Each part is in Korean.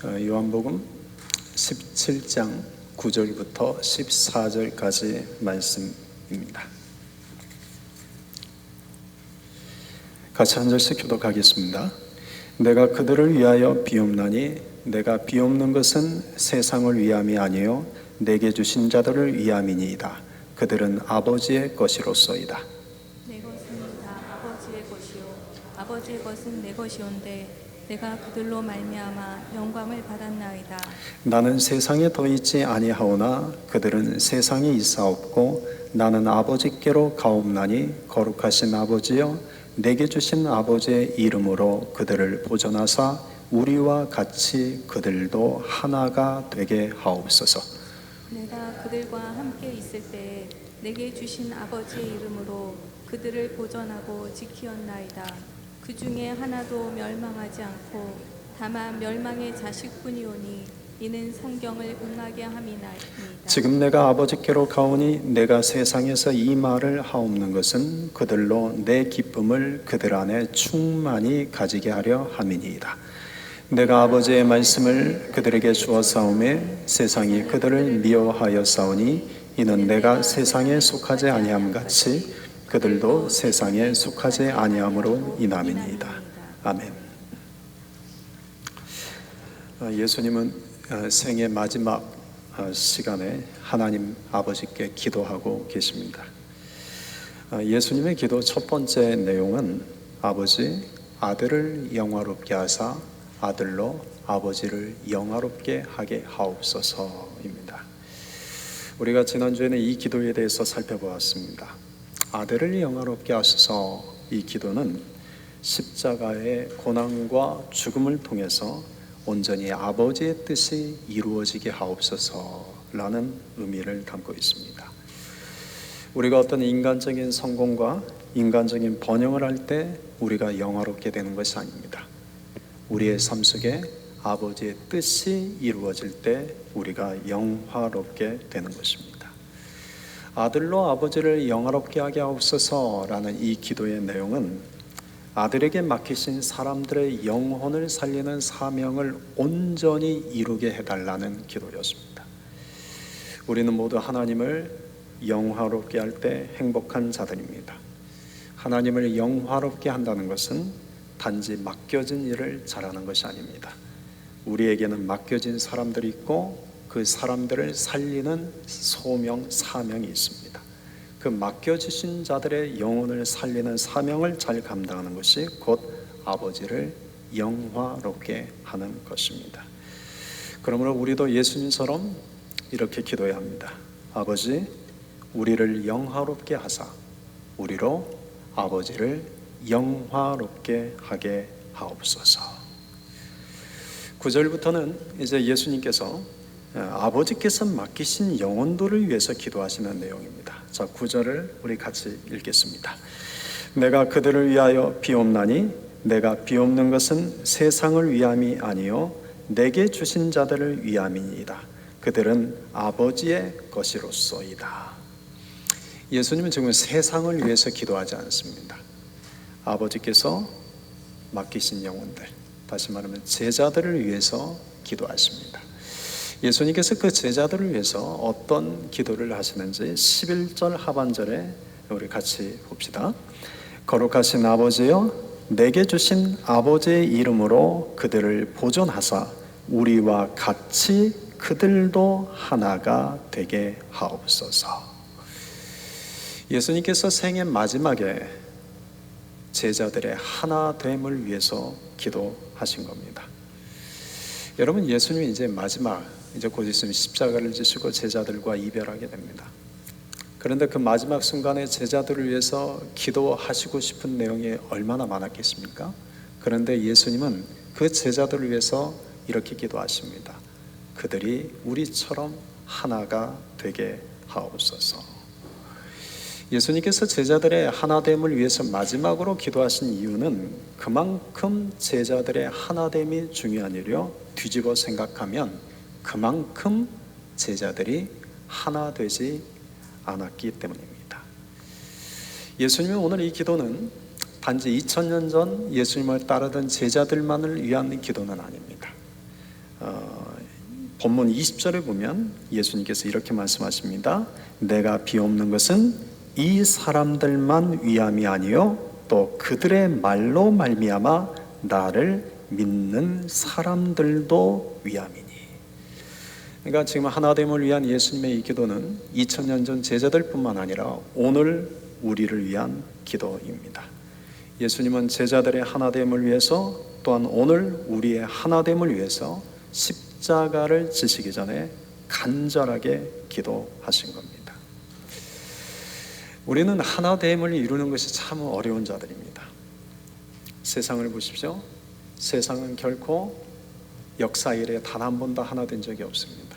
요한복음 17장 9절부터 14절까지 말씀입니다. 같이 한 절씩 교독하겠습니다. 내가 그들을 위하여 비옵나니 내가 비옵는 것은 세상을 위함이 아니요 내게 주신 자들을 위함이니이다. 그들은 아버지의 것이로소이다. 내 것은 다 아버지의 것이요 아버지의 것은 내 것이온데 내가 그들로 말미암아 영광을 받았나이다. 나는 세상에 더 있지 아니하오나 그들은 세상에 있사옵고 나는 아버지께로 가옵나니 거룩하신 아버지여 내게 주신 아버지의 이름으로 그들을 보존하사 우리와 같이 그들도 하나가 되게 하옵소서. 내가 그들과 함께 있을 때에 내게 주신 아버지의 이름으로 그들을 보존하고 지키었나이다. 그 중에 하나도 멸망하지 않고 다만 멸망의 자식뿐이오니 이는 성경을 응하게 함이나이다. 지금 내가 아버지께로 가오니 내가 세상에서 이 말을 하옵는 것은 그들로 내 기쁨을 그들 안에 충만히 가지게 하려 함이니이다. 내가 아버지의 말씀을 그들에게 주었사오매 세상이 그들을 미워하였사오니 이는 내가 세상에 속하지 아니함 같이 그들도 세상에 속하지 아니함으로 인함이니이다. 아멘. 예수님은 생애 마지막 시간에 하나님 아버지께 기도하고 계십니다. 예수님의 기도 첫 번째 내용은 아버지, 아들을 영화롭게 하사 아들로 아버지를 영화롭게 하게 하옵소서입니다. 우리가 지난주에는 이 기도에 대해서 살펴보았습니다. 아들을 영화롭게 하소서. 이 기도는 십자가의 고난과 죽음을 통해서 온전히 아버지의 뜻이 이루어지게 하옵소서라는 의미를 담고 있습니다. 우리가 어떤 인간적인 성공과 인간적인 번영을 할 때 우리가 영화롭게 되는 것이 아닙니다. 우리의 삶 속에 아버지의 뜻이 이루어질 때 우리가 영화롭게 되는 것입니다. 아들로 아버지를 영화롭게 하게 하옵소서라는 이 기도의 내용은 아들에게 맡기신 사람들의 영혼을 살리는 사명을 온전히 이루게 해달라는 기도였습니다. 우리는 모두 하나님을 영화롭게 할 때 행복한 자들입니다. 하나님을 영화롭게 한다는 것은 단지 맡겨진 일을 잘하는 것이 아닙니다. 우리에게는 맡겨진 사람들이 있고 그 사람들을 살리는 소명, 사명이 있습니다. 그 맡겨주신 자들의 영혼을 살리는 사명을 잘 감당하는 것이 곧 아버지를 영화롭게 하는 것입니다. 그러므로 우리도 예수님처럼 이렇게 기도해야 합니다. 아버지, 우리를 영화롭게 하사 우리로 아버지를 영화롭게 하게 하옵소서. 9절부터는 이제 예수님께서 아버지께서 맡기신 영혼들을 위해서 기도하시는 내용입니다. 자, 9절을 우리 같이 읽겠습니다. 내가 그들을 위하여 비옵나니 내가 비옵는 것은 세상을 위함이 아니요 내게 주신 자들을 위함이니이다. 그들은 아버지의 것이로소이다. 예수님은 지금 세상을 위해서 기도하지 않습니다. 아버지께서 맡기신 영혼들, 다시 말하면 제자들을 위해서 기도하십니다. 예수님께서 그 제자들을 위해서 어떤 기도를 하시는지 11절 하반절에 우리 같이 봅시다. 거룩하신 아버지여 내게 주신 아버지의 이름으로 그들을 보존하사 우리와 같이 그들도 하나가 되게 하옵소서. 예수님께서 생애 마지막에 제자들의 하나됨을 위해서 기도하신 겁니다. 여러분, 예수님이 이제 마지막, 이제 곧 있으면 십자가를 지시고 제자들과 이별하게 됩니다. 그런데 그 마지막 순간에 제자들을 위해서 기도하시고 싶은 내용이 얼마나 많았겠습니까? 그런데 예수님은 그 제자들을 위해서 이렇게 기도하십니다. 그들이 우리처럼 하나가 되게 하옵소서. 예수님께서 제자들의 하나됨을 위해서 마지막으로 기도하신 이유는 그만큼 제자들의 하나됨이 중요한 일이요, 뒤집어 생각하면 그만큼 제자들이 하나 되지 않았기 때문입니다. 예수님의 오늘 이 기도는 단지 2000년 전 예수님을 따르던 제자들만을 위한 기도는 아닙니다. 본문 20절에 보면 예수님께서 이렇게 말씀하십니다. 내가 비옵는 것은 이 사람들만 위함이 아니요 또 그들의 말로 말미암아 나를 믿는 사람들도 위함이니. 그러니까 지금 하나됨을 위한 예수님의 이 기도는 2000년 전 제자들뿐만 아니라 오늘 우리를 위한 기도입니다. 예수님은 제자들의 하나됨을 위해서 또한 오늘 우리의 하나됨을 위해서 십자가를 지시기 전에 간절하게 기도하신 겁니다. 우리는 하나됨을 이루는 것이 참 어려운 자들입니다. 세상을 보십시오. 세상은 결코 역사 이래 단 한 번도 하나 된 적이 없습니다.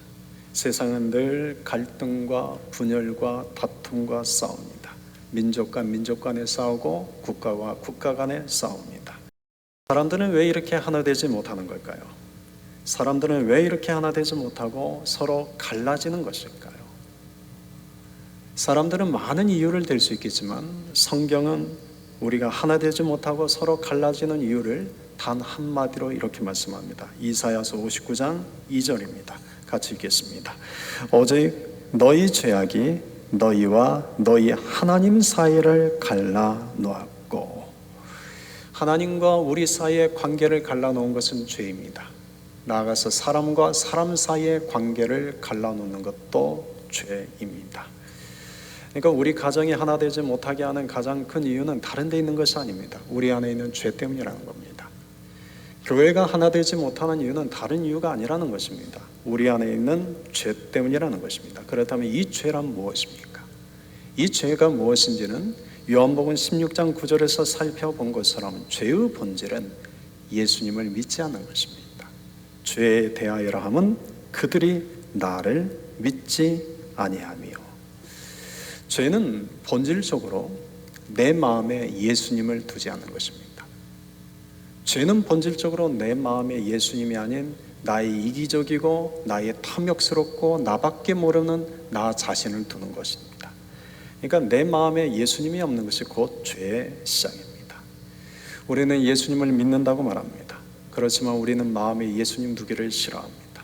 세상은 늘 갈등과 분열과 다툼과 싸웁니다. 민족과 민족 간에 싸우고 국가와 국가 간에 싸웁니다. 사람들은 왜 이렇게 하나 되지 못하는 걸까요? 사람들은 왜 이렇게 하나 되지 못하고 서로 갈라지는 것일까요? 사람들은 많은 이유를 댈 수 있겠지만 성경은 우리가 하나 되지 못하고 서로 갈라지는 이유를 단 한마디로 이렇게 말씀합니다. 이사야서 59장 2절입니다. 같이 읽겠습니다. 오직 너희 죄악이 너희와 너희 하나님 사이를 갈라놓았고. 하나님과 우리 사이의 관계를 갈라놓은 것은 죄입니다. 나아가서 사람과 사람 사이의 관계를 갈라놓는 것도 죄입니다. 그러니까 우리 가정이 하나 되지 못하게 하는 가장 큰 이유는 다른 데 있는 것이 아닙니다. 우리 안에 있는 죄 때문이라는 겁니다. 교회가 하나 되지 못하는 이유는 다른 이유가 아니라는 것입니다. 우리 안에 있는 죄 때문이라는 것입니다. 그렇다면 이 죄란 무엇입니까? 이 죄가 무엇인지는 요한복음 16장 9절에서 살펴본 것처럼 죄의 본질은 예수님을 믿지 않는 것입니다. 죄에 대하여라 함은 그들이 나를 믿지 아니하며. 죄는 본질적으로 내 마음에 예수님을 두지 않는 것입니다. 죄는 본질적으로 내 마음에 예수님이 아닌 나의 이기적이고 나의 탐욕스럽고 나밖에 모르는 나 자신을 두는 것입니다. 그러니까 내 마음에 예수님이 없는 것이 곧 죄의 시작입니다. 우리는 예수님을 믿는다고 말합니다. 그렇지만 우리는 마음에 예수님 두기를 싫어합니다.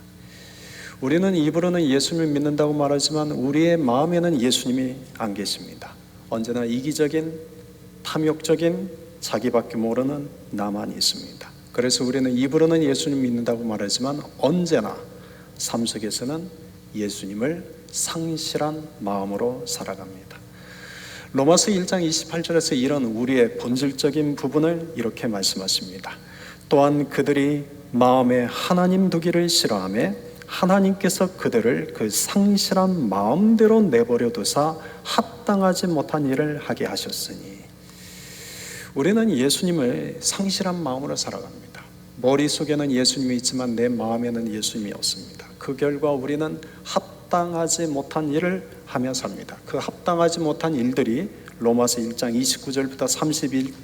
우리는 입으로는 예수님을 믿는다고 말하지만 우리의 마음에는 예수님이 안 계십니다. 언제나 이기적인, 탐욕적인, 자기밖에 모르는 나만 있습니다. 그래서 우리는 입으로는 예수님 믿는다고 말하지만 언제나 삶 속에서는 예수님을 상실한 마음으로 살아갑니다. 로마서 1장 28절에서 이런 우리의 본질적인 부분을 이렇게 말씀하십니다. 또한 그들이 마음에 하나님 두기를 싫어하며 하나님께서 그들을 그 상실한 마음대로 내버려 두사 합당하지 못한 일을 하게 하셨으니. 우리는 예수님을 상실한 마음으로 살아갑니다. 머릿속에는 예수님이 있지만 내 마음에는 예수님이 없습니다. 그 결과 우리는 합당하지 못한 일을 하며 삽니다. 그 합당하지 못한 일들이 로마서 1장 29절부터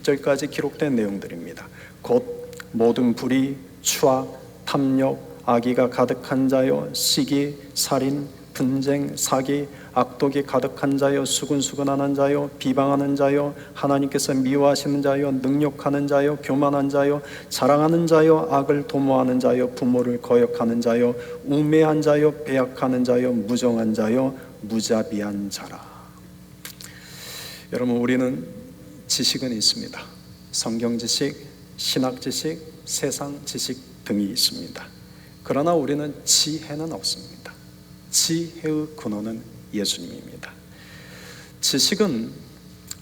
31절까지 기록된 내용들입니다. 곧 모든 불의, 추악, 탐욕, 악의가 가득한 자요, 시기, 살인, 분쟁, 사기, 악독이 가득한 자요, 수근수근하는 자요, 비방하는 자요, 하나님께서 미워하시는 자요, 능욕하는 자요, 교만한 자요, 자랑하는 자요, 악을 도모하는 자요, 부모를 거역하는 자요, 우매한 자요, 배약하는 자요, 무정한 자요, 무자비한 자라. 여러분, 우리는 지식은 있습니다. 성경 지식, 신학 지식, 세상 지식 등이 있습니다. 그러나 우리는 지혜는 없습니다. 지혜의 근원은 예수님입니다. 지식은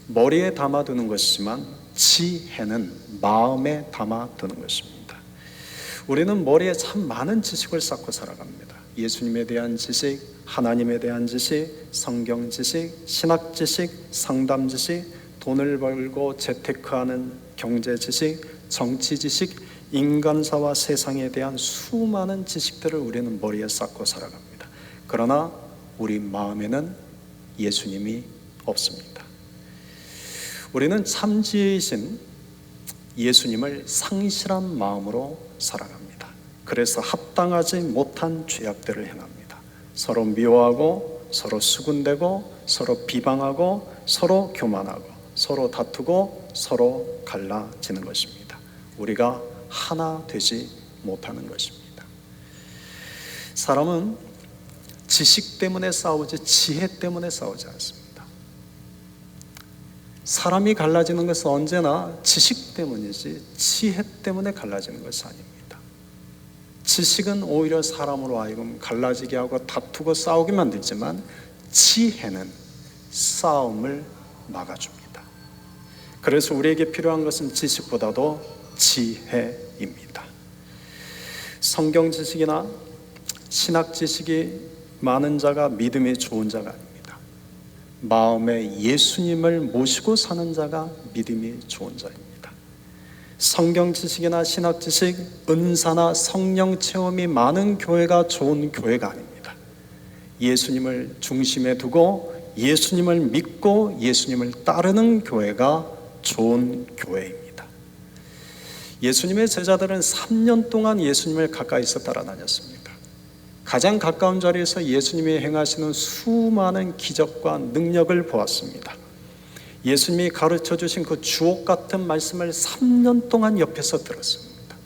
머리에 담아두는 것이지만 지혜는 마음에 담아두는 것입니다. 우리는 머리에 참 많은 지식을 쌓고 살아갑니다. 예수님에 대한 지식, 하나님에 대한 지식, 성경 지식, 신학 지식, 상담 지식, 돈을 벌고 재테크하는 경제 지식, 정치 지식, 인간사와 세상에 대한 수많은 지식들을 우리는 머리에 쌓고 살아갑니다. 그러나 우리 마음에는 예수님이 없습니다. 우리는 참 지혜이신 예수님을 상실한 마음으로 살아갑니다. 그래서 합당하지 못한 죄악들을 행합니다. 서로 미워하고 서로 수군대고 서로 비방하고 서로 교만하고 서로 다투고 서로 갈라지는 것입니다. 우리가 하나 되지 못하는 것입니다. 사람은 지식 때문에 싸우지 지혜 때문에 싸우지 않습니다. 사람이 갈라지는 것은 언제나 지식 때문이지 지혜 때문에 갈라지는 것이 아닙니다. 지식은 오히려 사람으로 하여금 갈라지게 하고 다투고 싸우게 만들지만 지혜는 싸움을 막아줍니다. 그래서 우리에게 필요한 것은 지식보다도 지혜입니다. 성경 지식이나 신학 지식이 많은 자가 믿음이 좋은 자가 아닙니다. 마음에 예수님을 모시고 사는 자가 믿음이 좋은 자입니다. 성경 지식이나 신학 지식, 은사나 성령 체험이 많은 교회가 좋은 교회가 아닙니다. 예수님을 중심에 두고 예수님을 믿고 예수님을 따르는 교회가 좋은 교회입니다. 예수님의 제자들은 3년 동안 예수님을 가까이서 따라다녔습니다. 가장 가까운 자리에서 예수님이 행하시는 수많은 기적과 능력을 보았습니다. 예수님이 가르쳐 주신 그 주옥 같은 말씀을 3년 동안 옆에서 들었습니다.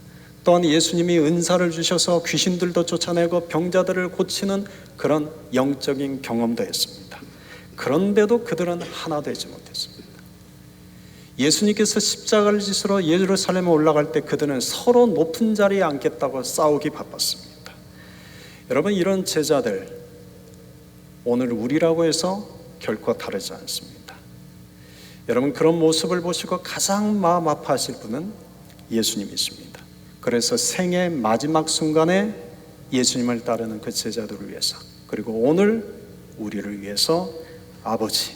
또한 예수님이 은사를 주셔서 귀신들도 쫓아내고 병자들을 고치는 그런 영적인 경험도 했습니다. 그런데도 그들은 하나 되지 못했습니다. 예수님께서 십자가를 지시러 예루살렘에 올라갈 때 그들은 서로 높은 자리에 앉겠다고 싸우기 바빴습니다. 여러분, 이런 제자들 오늘 우리라고 해서 결코 다르지 않습니다. 여러분, 그런 모습을 보시고 가장 마음 아파하실 분은 예수님이십니다. 그래서 생의 마지막 순간에 예수님을 따르는 그 제자들을 위해서, 그리고 오늘 우리를 위해서 아버지,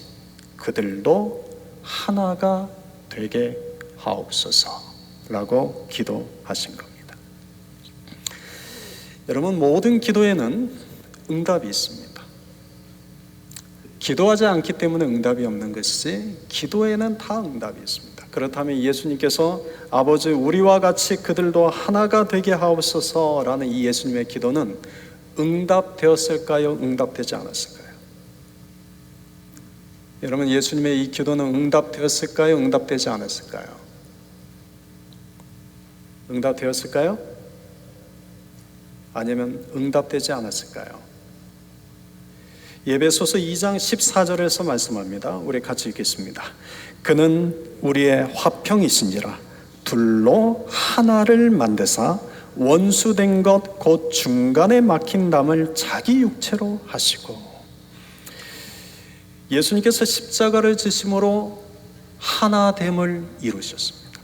그들도 하나가 되게 하옵소서라고 기도하신 겁니다. 여러분, 모든 기도에는 응답이 있습니다. 기도하지 않기 때문에 응답이 없는 것이지 기도에는 다 응답이 있습니다. 그렇다면 예수님께서 아버지 우리와 같이 그들도 하나가 되게 하옵소서라는 이 예수님의 기도는 응답되었을까요? 응답되지 않았을까요? 여러분, 예수님의 이 기도는 응답되었을까요? 응답되지 않았을까요? 응답되었을까요? 아니면 응답되지 않았을까요? 에베소서 2장 14절에서 말씀합니다. 우리 같이 읽겠습니다. 그는 우리의 화평이신지라 둘로 하나를 만드사 원수된 것 곧 중간에 막힌 담을 자기 육체로 하시고. 예수님께서 십자가를 지심으로 하나됨을 이루셨습니다.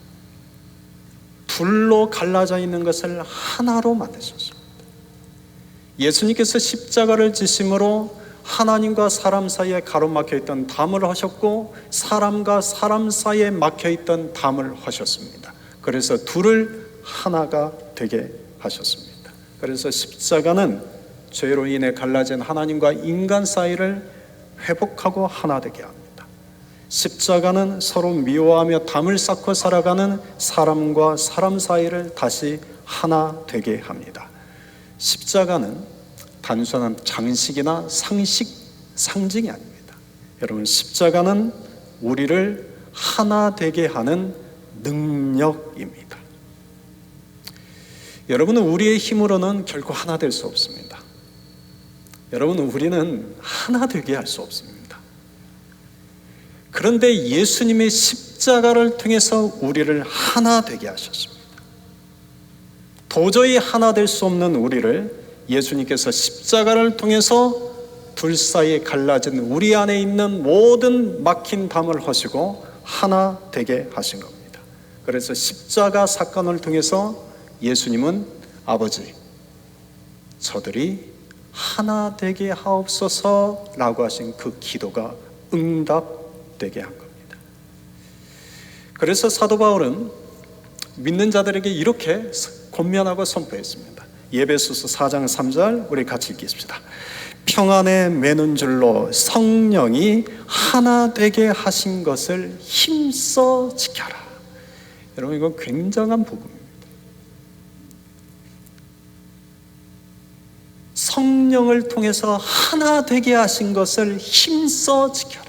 둘로 갈라져 있는 것을 하나로 만드셨습니다. 예수님께서 십자가를 지심으로 하나님과 사람 사이에 가로막혀 있던 담을 하셨고 사람과 사람 사이에 막혀 있던 담을 하셨습니다. 그래서 둘을 하나가 되게 하셨습니다. 그래서 십자가는 죄로 인해 갈라진 하나님과 인간 사이를 회복하고 하나 되게 합니다. 십자가는 서로 미워하며 담을 쌓고 살아가는 사람과 사람 사이를 다시 하나 되게 합니다. 십자가는 단순한 장식이나 상징이 아닙니다. 여러분, 십자가는 우리를 하나 되게 하는 능력입니다. 여러분은 우리의 힘으로는 결코 하나 될 수 없습니다. 여러분, 우리는 하나 되게 할 수 없습니다. 그런데 예수님의 십자가를 통해서 우리를 하나 되게 하셨습니다. 도저히 하나 될 수 없는 우리를 예수님께서 십자가를 통해서 둘 사이에 갈라진 우리 안에 있는 모든 막힌 담을 하시고 하나 되게 하신 겁니다. 그래서 십자가 사건을 통해서 예수님은 아버지, 저들이 하나 되게 하옵소서라고 하신 그 기도가 응답되게 한 겁니다. 그래서 사도 바울은 믿는 자들에게 이렇게 권면하고 선포했습니다. 에베소서 4장 3절 우리 같이 읽겠습니다. 평안에 매는 줄로 성령이 하나 되게 하신 것을 힘써 지켜라. 여러분, 이건 굉장한 복음입니다. 성령을 통해서 하나 되게 하신 것을 힘써 지켜라.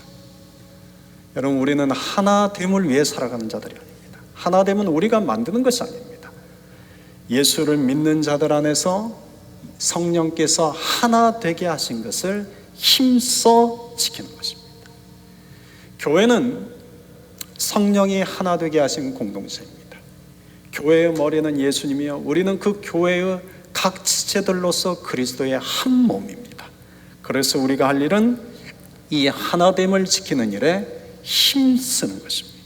여러분, 우리는 하나됨을 위해 살아가는 자들이 아닙니다. 하나됨은 우리가 만드는 것이 아닙니다. 예수를 믿는 자들 안에서 성령께서 하나 되게 하신 것을 힘써 지키는 것입니다. 교회는 성령이 하나 되게 하신 공동체입니다. 교회의 머리는 예수님이요, 우리는 그 교회의 각 지체들로서 그리스도의 한 몸입니다. 그래서 우리가 할 일은 이 하나됨을 지키는 일에 힘쓰는 것입니다.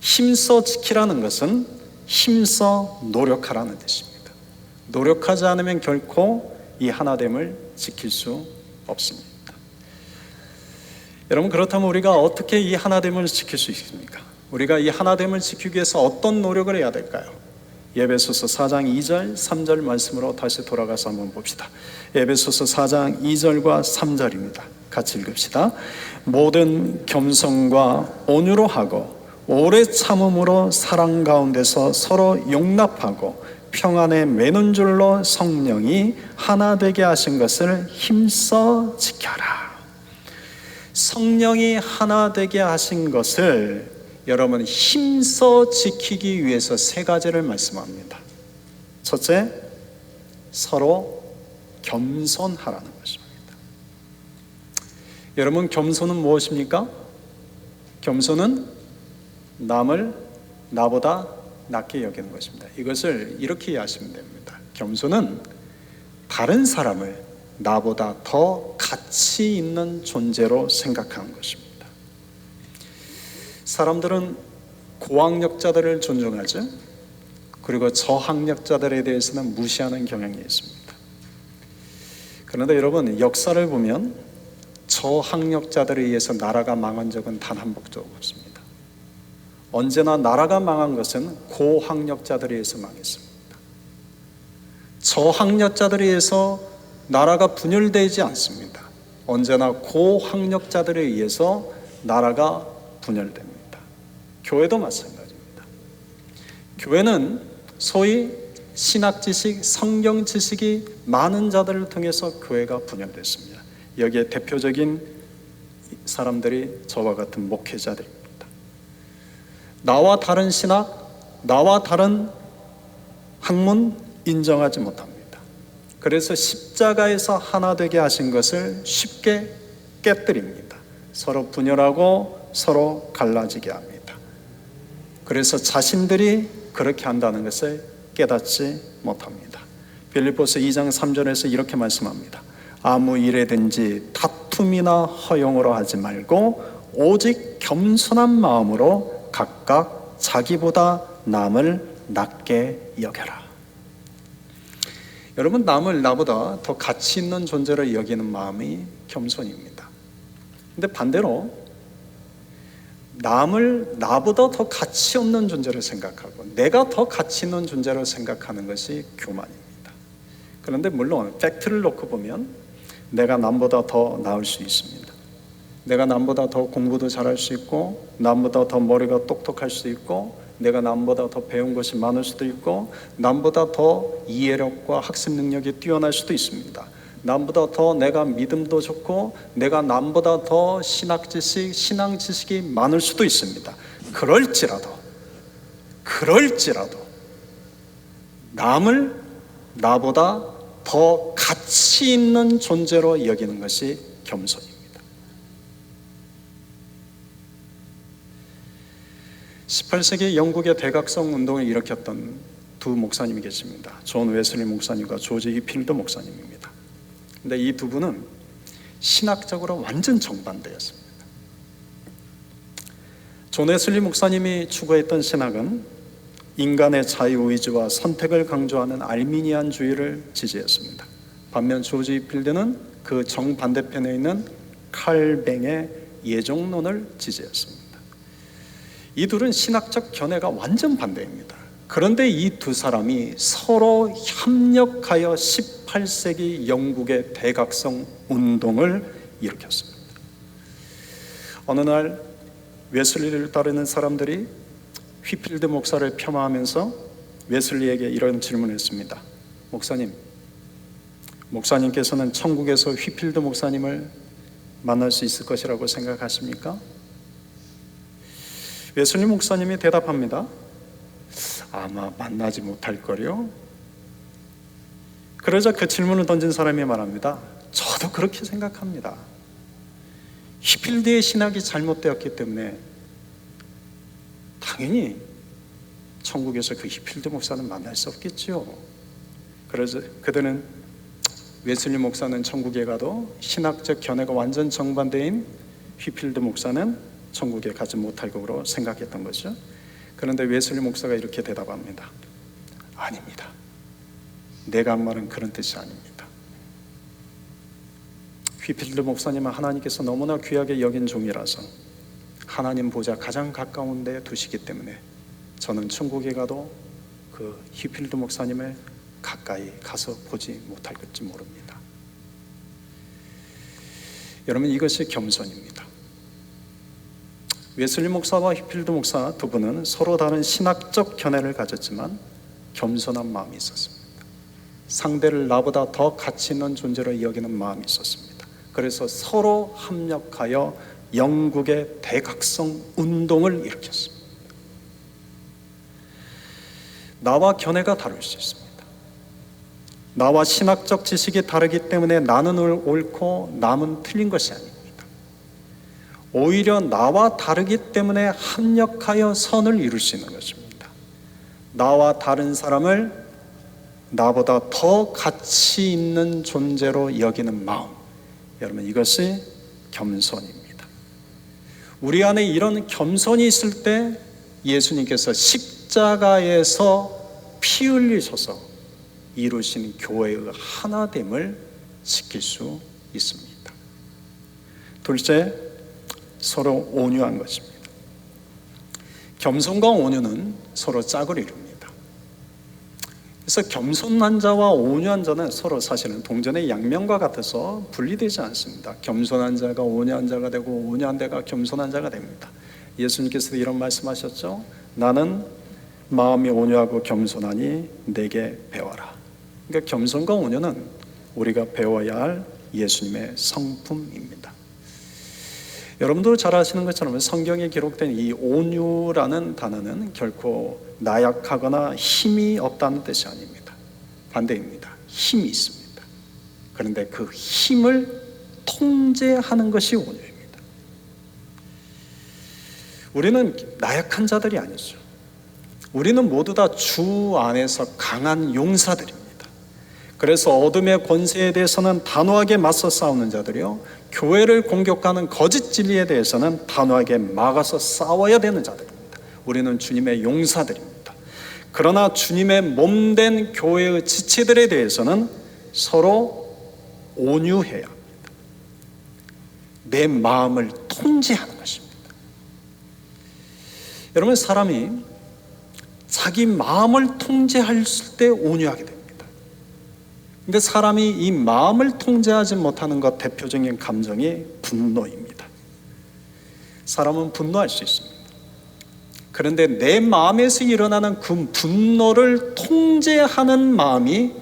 힘써 지키라는 것은 힘써 노력하라는 뜻입니다. 노력하지 않으면 결코 이 하나됨을 지킬 수 없습니다. 여러분, 그렇다면 우리가 어떻게 이 하나됨을 지킬 수 있습니까? 우리가 이 하나됨을 지키기 위해서 어떤 노력을 해야 될까요? 에베소서 4장 2절 3절 말씀으로 다시 돌아가서 한번 봅시다. 에베소서 4장 2절과 3절입니다. 같이 읽읍시다. 모든 겸손과 온유로 하고 오래 참음으로 사랑 가운데서 서로 용납하고 평안에 매는 줄로 성령이 하나 되게 하신 것을 힘써 지켜라. 성령이 하나 되게 하신 것을 여러분 힘써 지키기 위해서 세 가지를 말씀합니다. 첫째, 서로 겸손하라는 것입니다. 여러분, 겸손은 무엇입니까? 겸손은 남을 나보다 낮게 여기는 것입니다. 이것을 이렇게 이해하시면 됩니다. 겸손은 다른 사람을 나보다 더 가치 있는 존재로 생각하는 것입니다. 사람들은 고학력자들을 존중하죠. 그리고 저학력자들에 대해서는 무시하는 경향이 있습니다. 그런데 여러분, 역사를 보면 저학력자들에 의해서 나라가 망한 적은 단 한 번도 없습니다. 언제나 나라가 망한 것은 고학력자들에 의해서 망했습니다. 저학력자들에 의해서 나라가 분열되지 않습니다. 언제나 고학력자들에 의해서 나라가 분열됩니다. 교회도 마찬가지입니다. 교회는 소위 신학 지식, 성경 지식이 많은 자들을 통해서 교회가 분열됐습니다. 여기에 대표적인 사람들이 저와 같은 목회자들입니다. 나와 다른 신학, 나와 다른 학문 인정하지 못합니다. 그래서 십자가에서 하나 되게 하신 것을 쉽게 깨뜨립니다. 서로 분열하고 서로 갈라지게 합니다. 그래서 자신들이 그렇게 한다는 것을 깨닫지 못합니다. 빌립보서 2장 3절에서 이렇게 말씀합니다. 아무 일에든지 다툼이나 허용으로 하지 말고 오직 겸손한 마음으로 각각 자기보다 남을 낮게 여겨라. 여러분, 남을 나보다 더 가치 있는 존재로 여기는 마음이 겸손입니다. 근데 반대로 남을 나보다 더 가치 없는 존재로 생각하고 내가 더 가치 있는 존재로 생각하는 것이 교만입니다. 그런데 물론 팩트를 놓고 보면 내가 남보다 더 나을 수 있습니다. 내가 남보다 더 공부도 잘할 수 있고, 남보다 더 머리가 똑똑할 수 있고, 내가 남보다 더 배운 것이 많을 수도 있고, 남보다 더 이해력과 학습 능력이 뛰어날 수도 있습니다. 남보다 더 내가 믿음도 좋고, 내가 남보다 더 신학 지식, 신앙 지식이 많을 수도 있습니다. 그럴지라도 남을 나보다 더 가치 있는 존재로 여기는 것이 겸손입니다. 18세기 영국의 대각성 운동을 일으켰던 두 목사님이 계십니다. 존 웨슬리 목사님과 조지 휘필드 목사님입니다. 근데 이 두 분은 신학적으로 완전 정반대였습니다. 존 웨슬리 목사님이 추구했던 신학은 인간의 자유의지와 선택을 강조하는 알미니안주의를 지지했습니다. 반면 조지 휘필드는 그 정반대편에 있는 칼 뱅의 예종론을 지지했습니다. 이 둘은 신학적 견해가 완전 반대입니다. 그런데 이 두 사람이 서로 협력하여 18세기 영국의 대각성 운동을 일으켰습니다. 어느 날 웨슬리를 따르는 사람들이 휘필드 목사를 폄하하면서 웨슬리에게 이런 질문을 했습니다. 목사님께서는 천국에서 휘필드 목사님을 만날 수 있을 것이라고 생각하십니까? 웨슬리 목사님이 대답합니다. 아마 만나지 못할 거요. 그러자 그 질문을 던진 사람이 말합니다. 저도 그렇게 생각합니다. 히필드의 신학이 잘못되었기 때문에 당연히 천국에서 그 히필드 목사는 만날 수 없겠지요. 그래서 그들은 웨슬리 목사는 천국에 가도 신학적 견해가 완전 정반대인 휘필드 목사는 천국에 가지 못할 것으로 생각했던 거죠. 그런데 웨슬리 목사가 이렇게 대답합니다. 아닙니다. 내가 한 말은 그런 뜻이 아닙니다. 휘필드 목사님은 하나님께서 너무나 귀하게 여긴 종이라서 하나님 보좌 가장 가까운 데 두시기 때문에 저는 천국에 가도 그 휘필드 목사님을 가까이 가서 보지 못할 것지 모릅니다. 여러분, 이것이 겸손입니다. 웨슬리 목사와 휘필드 목사 두 분은 서로 다른 신학적 견해를 가졌지만 겸손한 마음이 있었습니다. 상대를 나보다 더 가치 있는 존재로 여기는 마음이 있었습니다. 그래서 서로 합력하여 영국의 대각성 운동을 일으켰습니다. 나와 견해가 다를 수 있습니다. 나와 신학적 지식이 다르기 때문에 나는 옳고 남은 틀린 것이 아닙니다. 오히려 나와 다르기 때문에 합력하여 선을 이룰 수 있는 것입니다. 나와 다른 사람을 나보다 더 가치 있는 존재로 여기는 마음, 여러분, 이것이 겸손입니다. 우리 안에 이런 겸손이 있을 때 예수님께서 십자가에서 피 흘리셔서 이루신 교회의 하나됨을 지킬 수 있습니다. 둘째, 서로 온유한 것입니다. 겸손과 온유는 서로 짝을 이룹니다. 그래서 겸손한 자와 온유한 자는 서로 사실은 동전의 양면과 같아서 분리되지 않습니다. 겸손한 자가 온유한 자가 되고 온유한 자가 겸손한 자가 됩니다. 예수님께서도 이런 말씀하셨죠. 나는 마음이 온유하고 겸손하니 내게 배워라. 그러니까 겸손과 온유는 우리가 배워야 할 예수님의 성품입니다. 여러분도 잘 아시는 것처럼 성경에 기록된 이 온유라는 단어는 결코 나약하거나 힘이 없다는 뜻이 아닙니다. 반대입니다. 힘이 있습니다. 그런데 그 힘을 통제하는 것이 온유입니다. 우리는 나약한 자들이 아니죠. 우리는 모두 다 주 안에서 강한 용사들입니다. 그래서 어둠의 권세에 대해서는 단호하게 맞서 싸우는 자들이요, 교회를 공격하는 거짓 진리에 대해서는 단호하게 막아서 싸워야 되는 자들입니다. 우리는 주님의 용사들입니다. 그러나 주님의 몸된 교회의 지체들에 대해서는 서로 온유해야 합니다. 내 마음을 통제하는 것입니다. 여러분, 사람이 자기 마음을 통제할 때 온유하게 됩니다. 근데 사람이 이 마음을 통제하지 못하는 것 대표적인 감정이 분노입니다. 사람은 분노할 수 있습니다. 그런데 내 마음에서 일어나는 그 분노를 통제하는 마음이,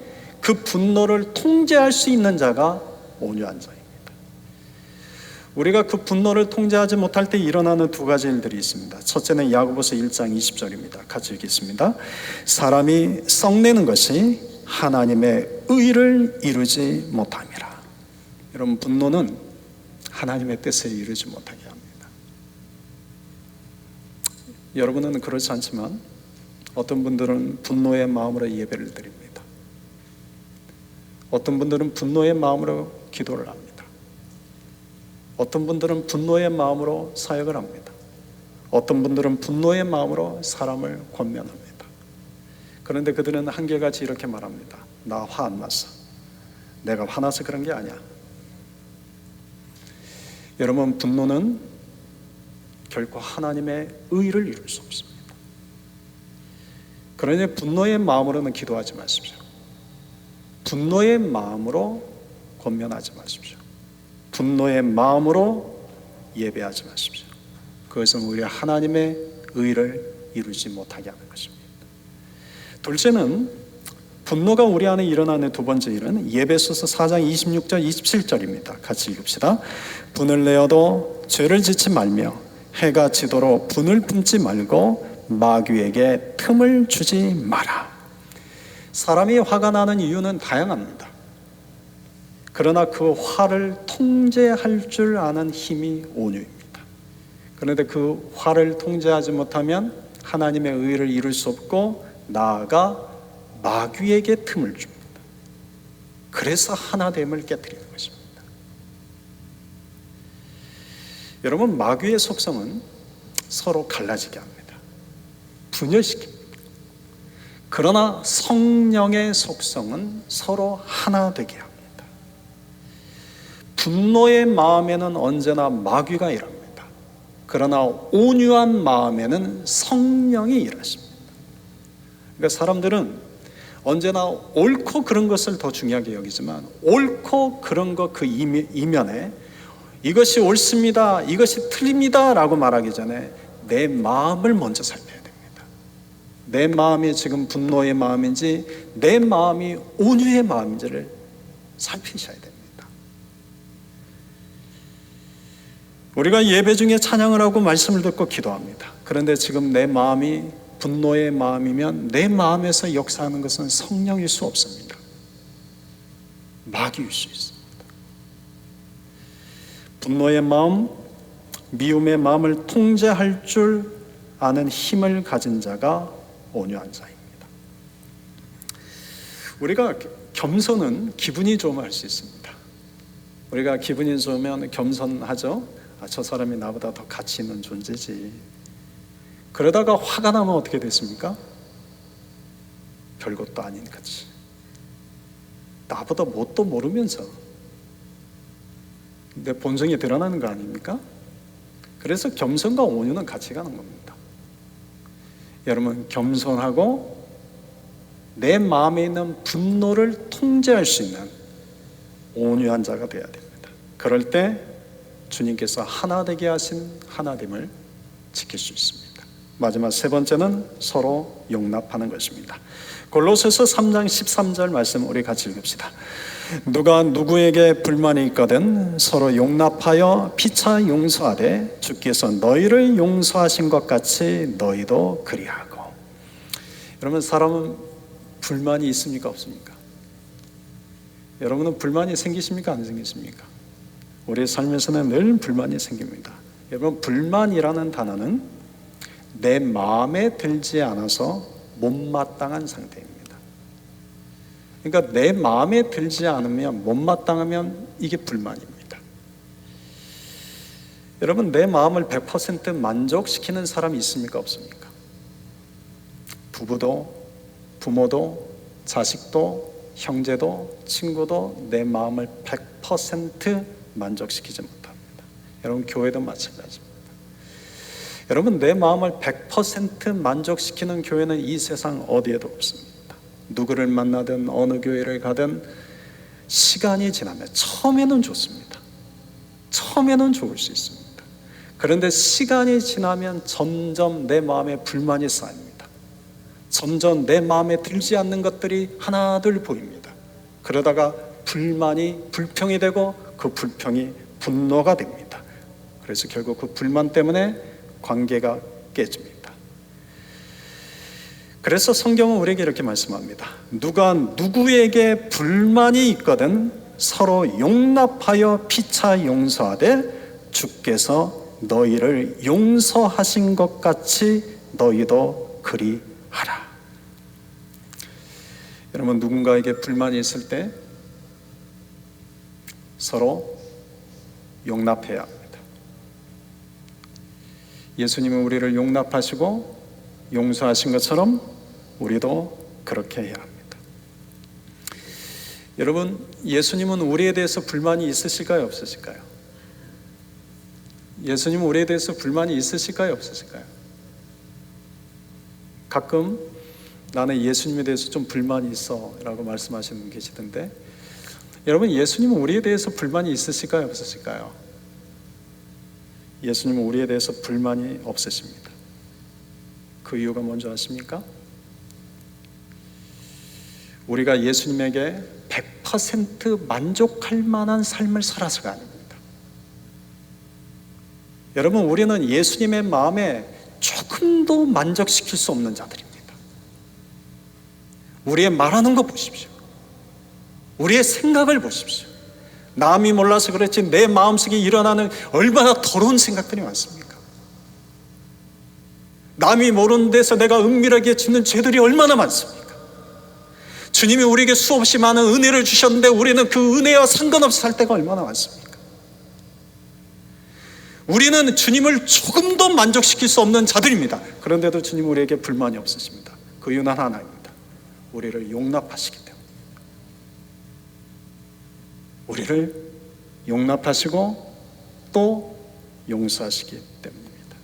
그 분노를 통제할 수 있는 자가 온유한 자입니다. 우리가 그 분노를 통제하지 못할 때 일어나는 두 가지 일들이 있습니다. 첫째는 야고보서 1장 20절입니다. 같이 읽겠습니다. 사람이 썩내는 것이 하나님의 의를 이루지 못함이라. 여러분, 분노는 하나님의 뜻을 이루지 못하게 합니다. 여러분은 그렇지 않지만 어떤 분들은 분노의 마음으로 예배를 드립니다. 어떤 분들은 분노의 마음으로 기도를 합니다. 어떤 분들은 분노의 마음으로 사역을 합니다. 어떤 분들은 분노의 마음으로 사람을 권면합니다. 그런데 그들은 한결같이 이렇게 말합니다. 나 화 안 났어. 내가 화나서 그런 게 아니야. 여러분, 분노는 결코 하나님의 의를 이룰 수 없습니다. 그러니 분노의 마음으로는 기도하지 마십시오. 분노의 마음으로 권면하지 마십시오. 분노의 마음으로 예배하지 마십시오. 그것은 우리 하나님의 의를 이루지 못하게 하는 것입니다. 둘째는, 분노가 우리 안에 일어나는 두 번째 일은 예배소서 4장 26절 27절입니다. 같이 읽읍시다. 분을 내어도 죄를 짓지 말며 해가 지도록 분을 품지 말고 마귀에게 틈을 주지 마라. 사람이 화가 나는 이유는 다양합니다. 그러나 그 화를 통제할 줄 아는 힘이 온유입니다. 그런데 그 화를 통제하지 못하면 하나님의 의를 이룰 수 없고 나아가 마귀에게 틈을 줍니다. 그래서 하나됨을 깨뜨리는 것입니다. 여러분, 마귀의 속성은 서로 갈라지게 합니다. 분열시킵니다. 그러나 성령의 속성은 서로 하나 되게 합니다. 분노의 마음에는 언제나 마귀가 일합니다. 그러나 온유한 마음에는 성령이 일하십니다. 그러니까 사람들은 언제나 옳고 그른 것을 더 중요하게 여기지만 옳고 그른 것 그 이면에 이것이 옳습니다, 이것이 틀립니다 라고 말하기 전에 내 마음을 먼저 살펴야 됩니다. 내 마음이 지금 분노의 마음인지 내 마음이 온유의 마음인지를 살피셔야 됩니다. 우리가 예배 중에 찬양을 하고 말씀을 듣고 기도합니다. 그런데 지금 내 마음이 분노의 마음이면 내 마음에서 역사하는 것은 성령일 수 없습니다. 마귀일 수 있습니다. 분노의 마음, 미움의 마음을 통제할 줄 아는 힘을 가진 자가 온유한 자입니다. 우리가 겸손은 기분이 좋으면 할 수 있습니다. 우리가 기분이 좋으면 겸손하죠. 저 사람이 나보다 더 가치 있는 존재지. 그러다가 화가 나면 어떻게 됐습니까? 별것도 아닌 같이 나보다 뭣도 모르면서 내 본성이 드러나는 거 아닙니까? 그래서 겸손과 온유는 같이 가는 겁니다. 여러분, 겸손하고 내 마음에 있는 분노를 통제할 수 있는 온유한 자가 되어야 됩니다. 그럴 때 주님께서 하나 되게 하신 하나됨을 지킬 수 있습니다. 마지막 세 번째는 서로 용납하는 것입니다. 골로새서 3장 13절 말씀 우리 같이 읽읍시다. 누가 누구에게 불만이 있거든 서로 용납하여 피차 용서하되 주께서 너희를 용서하신 것 같이 너희도 그리하고. 여러분, 사람은 불만이 있습니까 없습니까? 여러분은 불만이 생기십니까 안 생기십니까? 우리의 삶에서는 늘 불만이 생깁니다. 여러분, 불만이라는 단어는 내 마음에 들지 않아서 못마땅한 상태입니다. 그러니까 내 마음에 들지 않으면, 못마땅하면 이게 불만입니다. 여러분, 내 마음을 100% 만족시키는 사람이 있습니까 없습니까? 부부도, 부모도, 자식도, 형제도, 친구도 내 마음을 100% 만족시키지 못합니다. 여러분, 교회도 마찬가지입니다. 여러분, 내 마음을 100% 만족시키는 교회는 이 세상 어디에도 없습니다. 누구를 만나든 어느 교회를 가든 시간이 지나면, 처음에는 좋습니다. 처음에는 좋을 수 있습니다. 그런데 시간이 지나면 점점 내 마음에 불만이 쌓입니다. 점점 내 마음에 들지 않는 것들이 하나둘 보입니다. 그러다가 불만이 불평이 되고 그 불평이 분노가 됩니다. 그래서 결국 그 불만 때문에 관계가 깨집니다. 그래서 성경은 우리에게 이렇게 말씀합니다. 누가 누구에게 불만이 있거든 서로 용납하여 피차 용서하되 주께서 너희를 용서하신 것 같이 너희도 그리하라. 여러분, 누군가에게 불만이 있을 때 서로 용납해야 합니다. 예수님은 우리를 용납하시고 용서하신 것처럼 우리도 그렇게 해야 합니다. 여러분, 예수님은 우리에 대해서 불만이 있으실까요 없으실까요? 예수님은 우리에 대해서 불만이 있으실까요 없으실까요? 가끔 나는 예수님에 대해서 좀 불만이 있어 라고 말씀하시는 분 계시던데, 여러분, 예수님은 우리에 대해서 불만이 있으실까요 없으실까요? 예수님은 우리에 대해서 불만이 없으십니다. 그 이유가 뭔지 아십니까? 우리가 예수님에게 100% 만족할 만한 삶을 살아서가 아닙니다. 여러분, 우리는 예수님의 마음에 조금도 만족시킬 수 없는 자들입니다. 우리의 말하는 거 보십시오. 우리의 생각을 보십시오. 남이 몰라서 그렇지 내 마음속에 일어나는 얼마나 더러운 생각들이 많습니까? 남이 모르는 데서 내가 은밀하게 짓는 죄들이 얼마나 많습니까? 주님이 우리에게 수없이 많은 은혜를 주셨는데 우리는 그 은혜와 상관없이 살 때가 얼마나 많습니까? 우리는 주님을 조금도 만족시킬 수 없는 자들입니다. 그런데도 주님 우리에게 불만이 없으십니다. 그 이유는 하나입니다. 우리를 용납하시기 때문에. 우리를 용납하시고 또 용서하시기 때문입니다.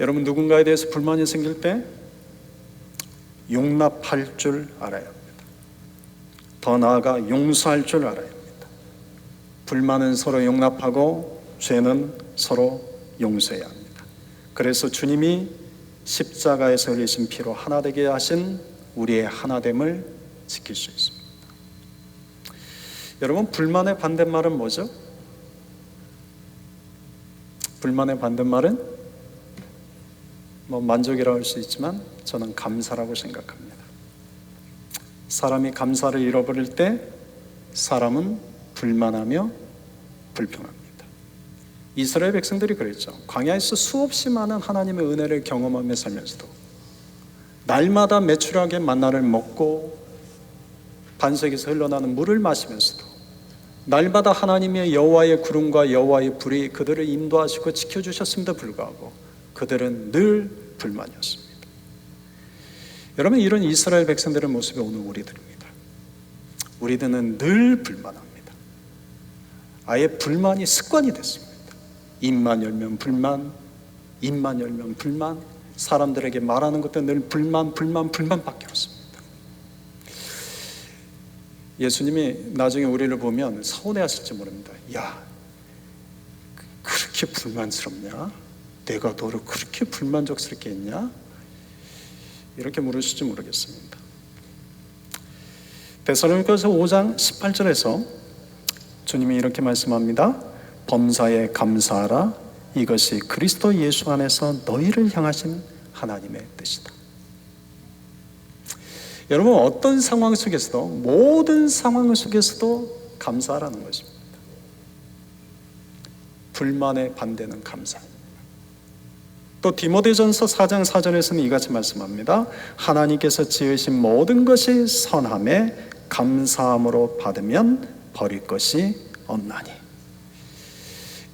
여러분, 누군가에 대해서 불만이 생길 때 용납할 줄 알아야 합니다. 더 나아가 용서할 줄 알아야 합니다. 불만은 서로 용납하고 죄는 서로 용서해야 합니다. 그래서 주님이 십자가에서 흘리신 피로 하나 되게 하신 우리의 하나됨을 지킬 수 있습니다. 여러분, 불만의 반대말은 뭐죠? 불만의 반대말은 만족이라고 할 수 있지만 저는 감사라고 생각합니다. 사람이 감사를 잃어버릴 때 사람은 불만하며 불평합니다. 이스라엘 백성들이 그랬죠. 광야에서 수없이 많은 하나님의 은혜를 경험하며 살면서도 날마다 매출하게 만나를 먹고 반석에서 흘러나는 물을 마시면서도 날마다 하나님의 여호와의 구름과 여호와의 불이 그들을 인도하시고 지켜주셨음에도 불구하고 그들은 늘 불만이었습니다. 여러분, 이런 이스라엘 백성들의 모습이 오늘 우리들입니다. 우리들은 늘 불만합니다. 아예 불만이 습관이 됐습니다. 입만 열면 불만, 입만 열면 불만, 사람들에게 말하는 것도 늘 불만밖에 없습니다. 예수님이 나중에 우리를 보면 서운해하실지 모릅니다. 야, 그렇게 불만스럽냐? 내가 너를 그렇게 불만족스럽게 했냐? 이렇게 물으실지 모르겠습니다. 데살로니가서 5장 18절에서 주님이 이렇게 말씀합니다. 범사에 감사하라. 이것이 그리스도 예수 안에서 너희를 향하신 하나님의 뜻이다. 여러분, 어떤 상황 속에서도, 모든 상황 속에서도 감사하라는 것입니다. 불만의 반대는 감사입니다. 또 디모데전서 4장 4절에서는 이같이 말씀합니다. 하나님께서 지으신 모든 것이 선함에 감사함으로 받으면 버릴 것이 없나니.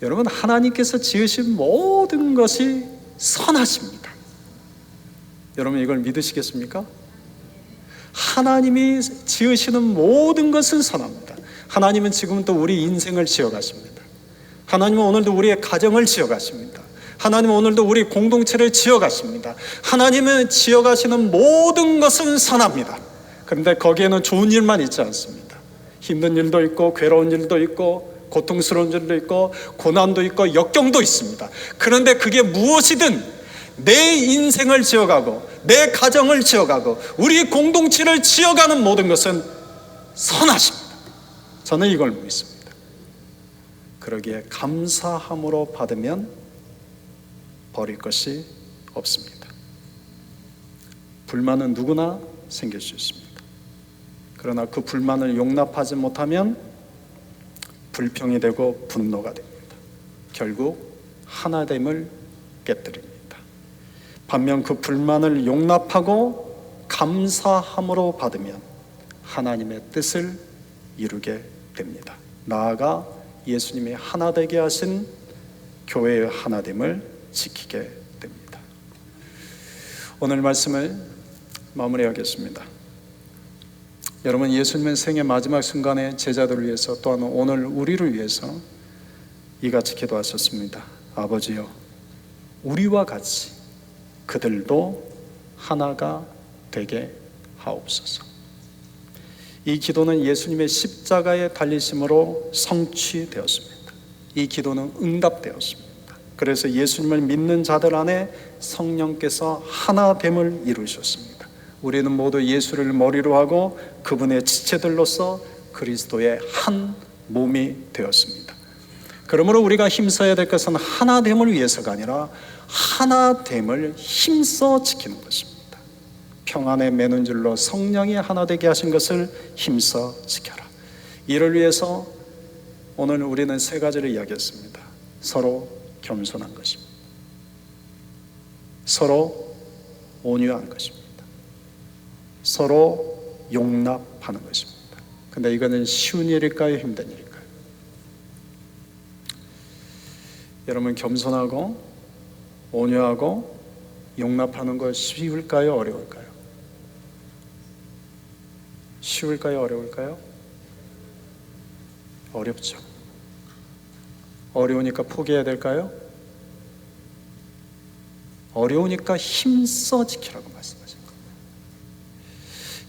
여러분, 하나님께서 지으신 모든 것이 선하십니다. 여러분, 이걸 믿으시겠습니까? 하나님이 지으시는 모든 것은 선합니다. 하나님은 지금 또 우리 인생을 지어가십니다. 하나님은 오늘도 우리의 가정을 지어가십니다. 하나님은 오늘도 우리 공동체를 지어가십니다. 하나님은 지어가시는 모든 것은 선합니다. 그런데 거기에는 좋은 일만 있지 않습니다. 힘든 일도 있고 괴로운 일도 있고 고통스러운 일도 있고 고난도 있고 역경도 있습니다. 그런데 그게 무엇이든 내 인생을 지어가고 내 가정을 지어가고 우리 공동체를 지어가는 모든 것은 선하십니다. 저는 이걸 믿습니다. 그러기에 감사함으로 받으면 버릴 것이 없습니다. 불만은 누구나 생길 수 있습니다. 그러나 그 불만을 용납하지 못하면 불평이 되고 분노가 됩니다. 결국 하나됨을 깨뜨립니다. 반면 그 불만을 용납하고 감사함으로 받으면 하나님의 뜻을 이루게 됩니다. 나아가 예수님이 하나 되게 하신 교회의 하나됨을 지키게 됩니다. 오늘 말씀을 마무리하겠습니다. 여러분, 예수님은 생애 마지막 순간에 제자들을 위해서 또한 오늘 우리를 위해서 이같이 기도하셨습니다. 아버지여, 우리와 같이 그들도 하나가 되게 하옵소서. 이 기도는 예수님의 십자가의 달리심으로 성취되었습니다. 이 기도는 응답되었습니다. 그래서 예수님을 믿는 자들 안에 성령께서 하나됨을 이루셨습니다. 우리는 모두 예수를 머리로 하고 그분의 지체들로서 그리스도의 한 몸이 되었습니다. 그러므로 우리가 힘써야 될 것은 하나됨을 위해서가 아니라 하나됨을 힘써 지키는 것입니다. 평안의 맨눈질로 성령이 하나 되게 하신 것을 힘써 지켜라. 이를 위해서 오늘 우리는 세 가지를 이야기했습니다. 서로 겸손한 것입니다. 서로 온유한 것입니다. 서로 용납하는 것입니다. 근데 이거는 쉬운 일일까요? 힘든 일일까요? 여러분, 겸손하고 온유하고 용납하는 거 쉬울까요? 어려울까요? 쉬울까요? 어려울까요? 어렵죠. 어려우니까 포기해야 될까요? 어려우니까 힘써 지키라고 말씀하신 겁니다.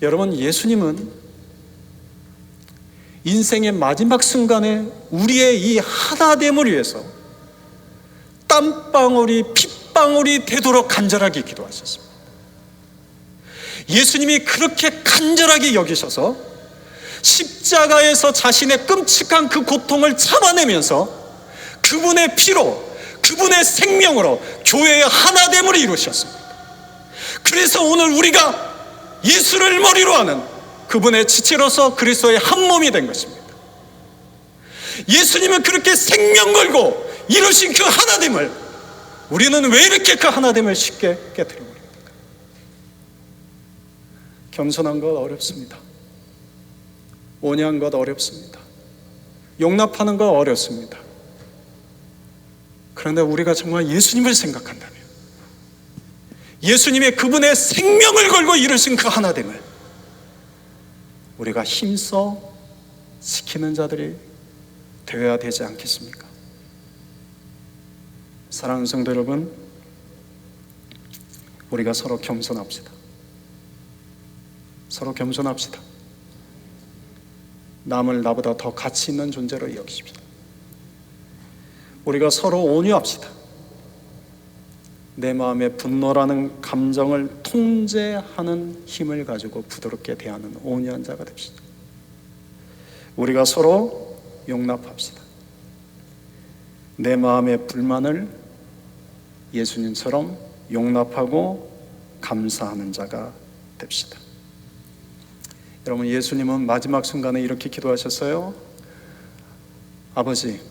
여러분, 예수님은 인생의 마지막 순간에 우리의 이 하나됨을 위해서 땀방울이 핏방울이 되도록 간절하게 기도하셨습니다. 예수님이 그렇게 간절하게 여기셔서 십자가에서 자신의 끔찍한 그 고통을 참아내면서 그분의 피로, 그분의 생명으로 교회의 하나됨을 이루셨습니다. 그래서 오늘 우리가 예수를 머리로 하는 그분의 지체로서 그리스도의 한 몸이 된 것입니다. 예수님은 그렇게 생명 걸고 이루신 그 하나됨을 우리는 왜 이렇게 그 하나됨을 쉽게 깨뜨려 버립니까? 겸손한 것 어렵습니다. 온유한 것 어렵습니다. 용납하는 것 어렵습니다. 그런데 우리가 정말 예수님을 생각한다면, 예수님의 그분의 생명을 걸고 이루신 그 하나됨을 우리가 힘써 지키는 자들이 되어야 되지 않겠습니까? 사랑하는 성도 여러분, 우리가 서로 겸손합시다. 서로 겸손합시다. 남을 나보다 더 가치 있는 존재로 여기십시다. 우리가 서로 온유합시다. 내 마음의 분노라는 감정을 통제하는 힘을 가지고 부드럽게 대하는 온유한 자가 됩시다. 우리가 서로 용납합시다. 내 마음의 불만을 예수님처럼 용납하고 감사하는 자가 됩시다. 여러분, 예수님은 마지막 순간에 이렇게 기도하셨어요. 아버지,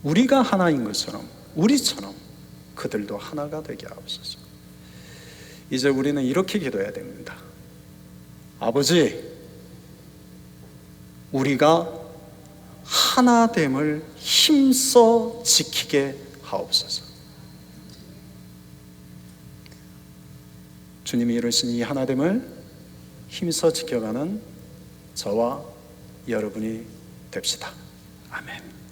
우리가 하나인 것처럼, 우리처럼 그들도 하나가 되게 하옵소서. 이제 우리는 이렇게 기도해야 됩니다. 아버지, 우리가 하나됨을 힘써 지키게 하옵소서. 주님이 이루신 이 하나됨을 힘써 지켜가는 저와 여러분이 됩시다. 아멘.